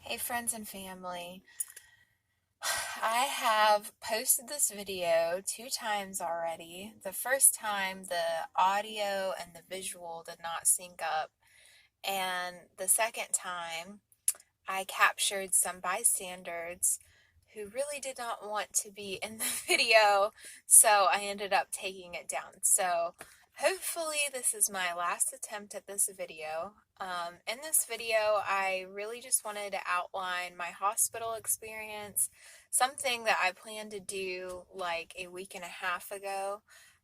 Hey friends and family, I have posted this video 2 times already. The first time the audio and the visual did not sync up, and the second time I captured some bystanders who really did not want to be in the video, so I ended up taking it down. So hopefully this is my last attempt at this video. In this video, I really just wanted to outline my hospital experience, something that I planned to do like a week and a half ago.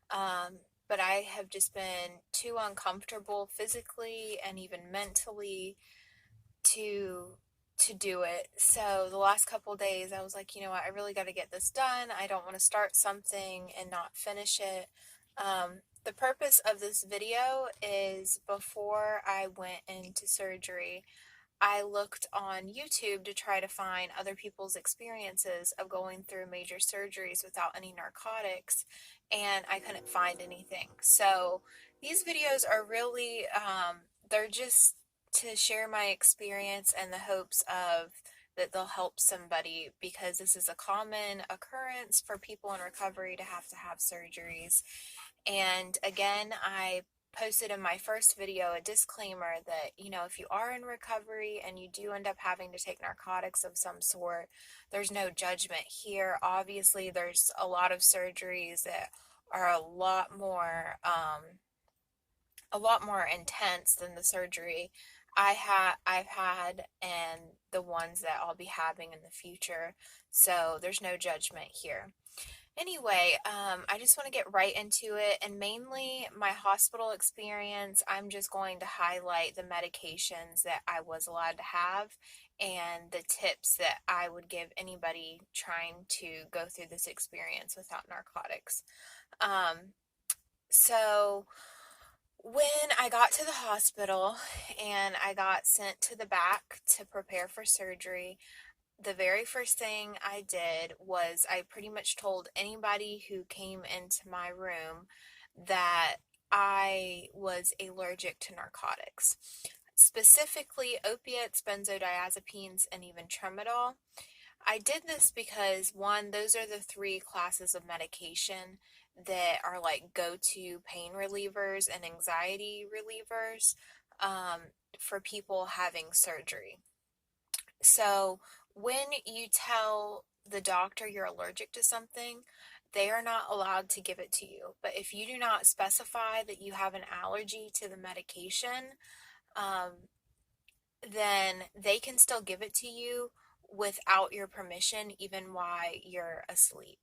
But I have just been too uncomfortable physically and even mentally to do it. So the last couple days I was like, you know what, I really got to get this done. I don't want to start something and not finish it. The purpose of this video is before I went into surgery, I looked on YouTube to try to find other people's experiences of going through major surgeries without any narcotics, and I couldn't find anything. So these videos are really, they're just to share my experience and the hopes of that they'll help somebody, because this is a common occurrence for people in recovery to have surgeries. And again, I posted in my first video a disclaimer that, if you are in recovery and you do end up having to take narcotics of some sort, there's no judgment here. Obviously, there's a lot of surgeries that are a lot more intense than the surgery I've had and the ones that I'll be having in the future. So there's no judgment here. Anyway, I just want to get right into it, and mainly my hospital experience. I'm just going to highlight the medications that I was allowed to have and the tips that I would give anybody trying to go through this experience without narcotics. Um, so when I got to the hospital and I got sent to the back to prepare for surgery, the very first thing I did was I pretty much told anybody who came into my room that I was allergic to narcotics, specifically opiates, benzodiazepines, and even tramadol. I did this because, one, those are the three classes of medication that are like go-to pain relievers and anxiety relievers for people having surgery. So when you tell the doctor you're allergic to something, they are not allowed to give it to you. But if you do not specify that you have an allergy to the medication, um, then they can still give it to you without your permission, even while you're asleep.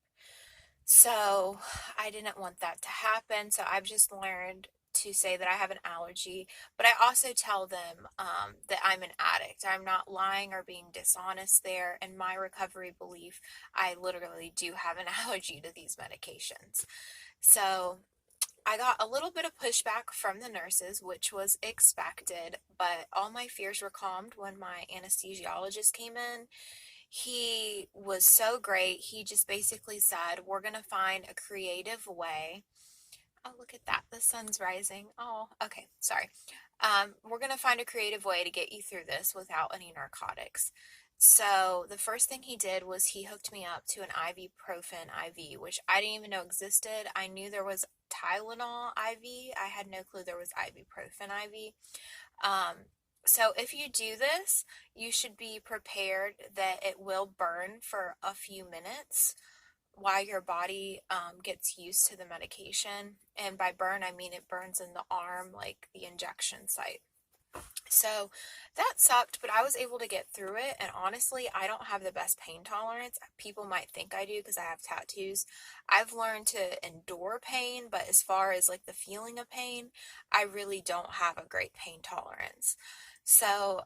So I didn't want that to happen. So I've just learned to say that I have an allergy, but I also tell them that I'm an addict. I'm not lying or being dishonest there. In my recovery belief, I literally do have an allergy to these medications. So I got a little bit of pushback from the nurses, which was expected, but all my fears were calmed when my anesthesiologist came in. He was so great. He just basically said, we're going to find a creative way. Oh, look at that. The sun's rising. Oh, okay. Sorry. We're going to find a creative way to get you through this without any narcotics. So the first thing he did was he hooked me up to an ibuprofen IV, which I didn't even know existed. I knew there was Tylenol IV. I had no clue there was ibuprofen IV. So if you do this, you should be prepared that it will burn for a few minutes while your body gets used to the medication. And by burn, I mean it burns in the arm, like the injection site. So that sucked, but I was able to get through it. And honestly, I don't have the best pain tolerance. People might think I do because I have tattoos. I've learned to endure pain, but as far as like the feeling of pain, I really don't have a great pain tolerance. So,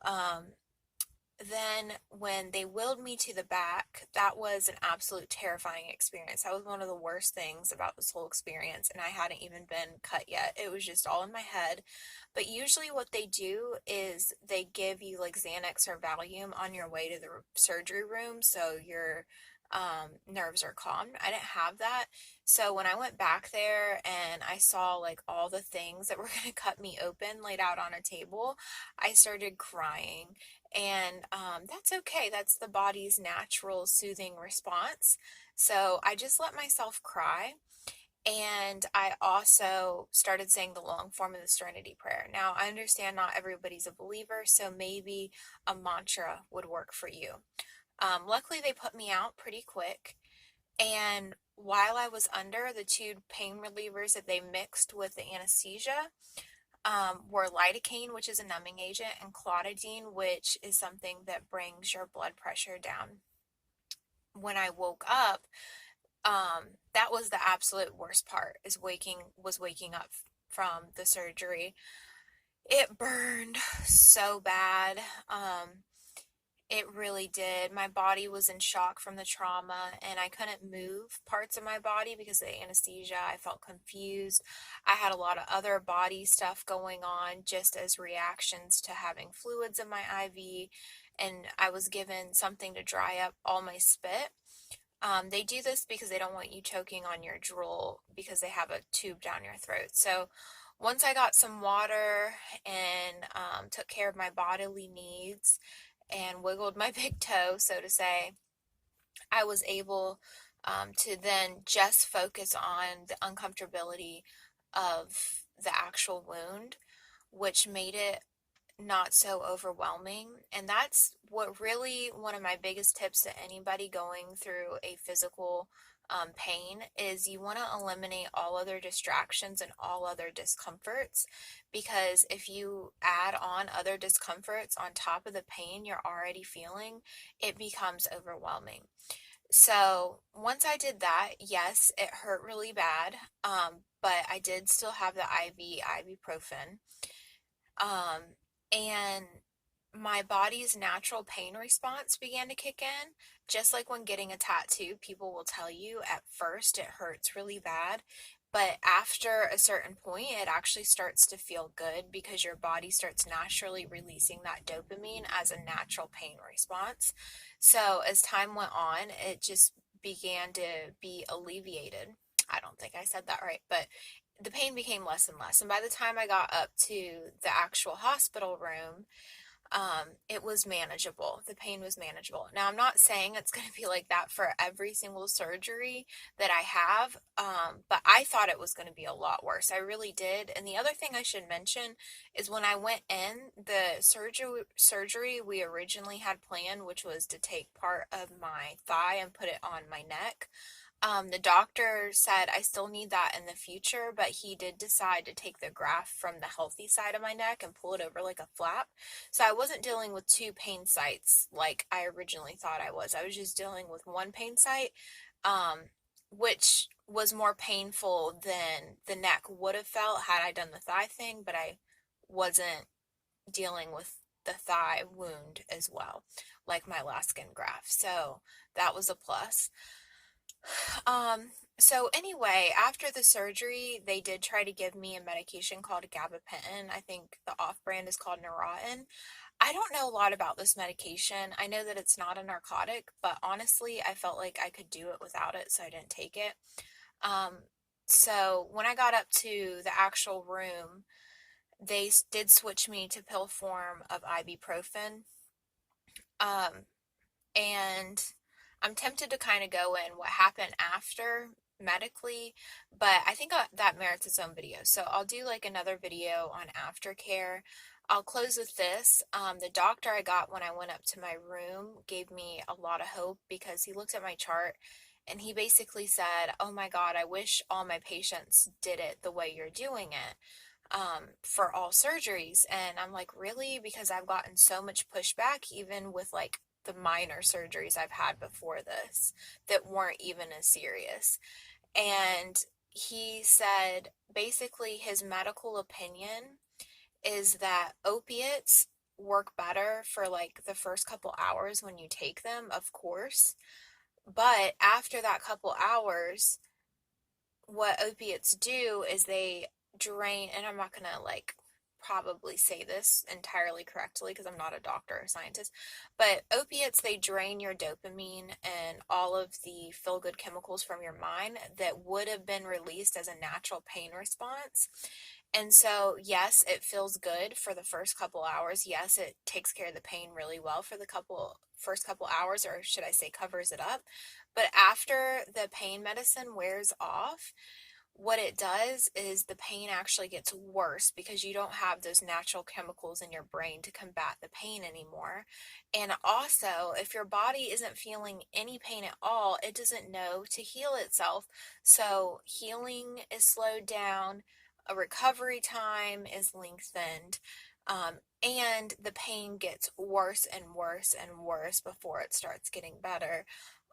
then when they wheeled me to the back, that was an absolute terrifying experience. That was one of the worst things about this whole experience, and I hadn't even been cut yet. It was just all in my head. But usually what they do is they give you like Xanax or Valium on your way to the surgery room so your nerves are calmed. I didn't have that. So when I went back there and I saw like all the things that were going to cut me open laid out on a table, I started crying. And that's okay. That's the body's natural soothing response. So I just let myself cry. And I also started saying the long form of the Serenity Prayer. Now, I understand not everybody's a believer, so maybe a mantra would work for you. Luckily, they put me out pretty quick. And while I was under, the two pain relievers that they mixed with the anesthesia were lidocaine, which is a numbing agent, and clotidine, which is something that brings your blood pressure down. When I woke up, that was the absolute worst part, is waking up from the surgery. It burned so bad. It really did. My body was in shock from the trauma, and I couldn't move parts of my body because of the anesthesia. I felt confused. I had a lot of other body stuff going on just as reactions to having fluids in my IV, and I was given something to dry up all my spit. They do this because they don't want you choking on your drool because they have a tube down your throat. So once I got some water and took care of my bodily needs and wiggled my big toe, so to say, I was able to then just focus on the uncomfortability of the actual wound, which made it not so overwhelming. And that's what really one of my biggest tips to anybody going through a physical pain is you want to eliminate all other distractions and all other discomforts, because if you add on other discomforts on top of the pain you're already feeling, it becomes overwhelming. So once I did that, yes, it hurt really bad, but I did still have the ibuprofen. Um, and my body's natural pain response began to kick in. Just like when getting a tattoo, people will tell you at first it hurts really bad, but after a certain point, it actually starts to feel good because your body starts naturally releasing that dopamine as a natural pain response. So as time went on, it just began to be alleviated. I don't think I said that right, but the pain became less and less. And by the time I got up to the actual hospital room, it was manageable. The pain was manageable. Now, I'm not saying it's going to be like that for every single surgery that I have, but I thought it was going to be a lot worse. I really did. And the other thing I should mention is when I went in, the surgery we originally had planned, which was to take part of my thigh and put it on my neck. The doctor said I still need that in the future, but he did decide to take the graft from the healthy side of my neck and pull it over like a flap. So I wasn't dealing with two pain sites like I originally thought I was. I was just dealing with one pain site, which was more painful than the neck would have felt had I done the thigh thing, but I wasn't dealing with the thigh wound as well, like my last skin graft. So that was a plus. So anyway, after the surgery, they did try to give me a medication called gabapentin. I think the off-brand is called Neurontin. I don't know a lot about this medication. I know that it's not a narcotic, but honestly, I felt like I could do it without it, so I didn't take it. Um, so when I got up to the actual room, they did switch me to pill form of ibuprofen. Um, and I'm tempted to kind of go in what happened after medically, but I think that merits its own video. So I'll do like another video on aftercare. I'll close with this. The doctor I got when I went up to my room gave me a lot of hope because he looked at my chart and he basically said, "Oh my God, I wish all my patients did it the way you're doing it." For all surgeries. And I'm like, really? Because I've gotten so much pushback, even with like the minor surgeries I've had before this that weren't even as serious. And he said basically his medical opinion is that opiates work better for like the first couple hours when you take them, of course. But after that couple hours, what opiates do is they drain, and I'm not gonna like probably say this entirely correctly because I'm not a doctor or scientist, but opiates, they drain your dopamine and all of the feel good chemicals from your mind that would have been released as a natural pain response. And so, yes, it feels good for the first couple hours. Yes, it takes care of the pain really well for the first couple hours, or should I say covers it up. But after the pain medicine wears off, what it does is the pain actually gets worse because you don't have those natural chemicals in your brain to combat the pain anymore. And also, if your body isn't feeling any pain at all, it doesn't know to heal itself. So healing is slowed down, a recovery time is lengthened, and the pain gets worse and worse and worse before it starts getting better.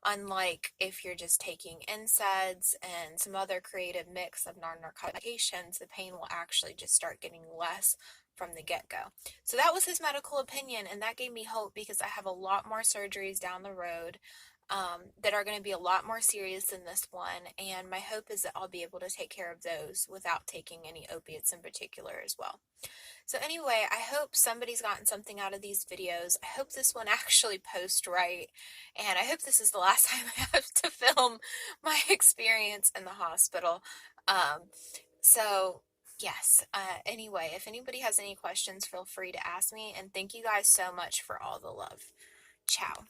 Unlike if you're just taking NSAIDs and some other creative mix of non-narcotic medications, the pain will actually just start getting less from the get-go. So that was his medical opinion, and that gave me hope because I have a lot more surgeries down the road that are going to be a lot more serious than this one, and my hope is that I'll be able to take care of those without taking any opiates in particular as well. So anyway, I hope somebody's gotten something out of these videos. I hope this one actually posts right, and I hope this is the last time I have to film my experience in the hospital. Um, so yes, anyway, if anybody has any questions, feel free to ask me, and thank you guys so much for all the love. Ciao.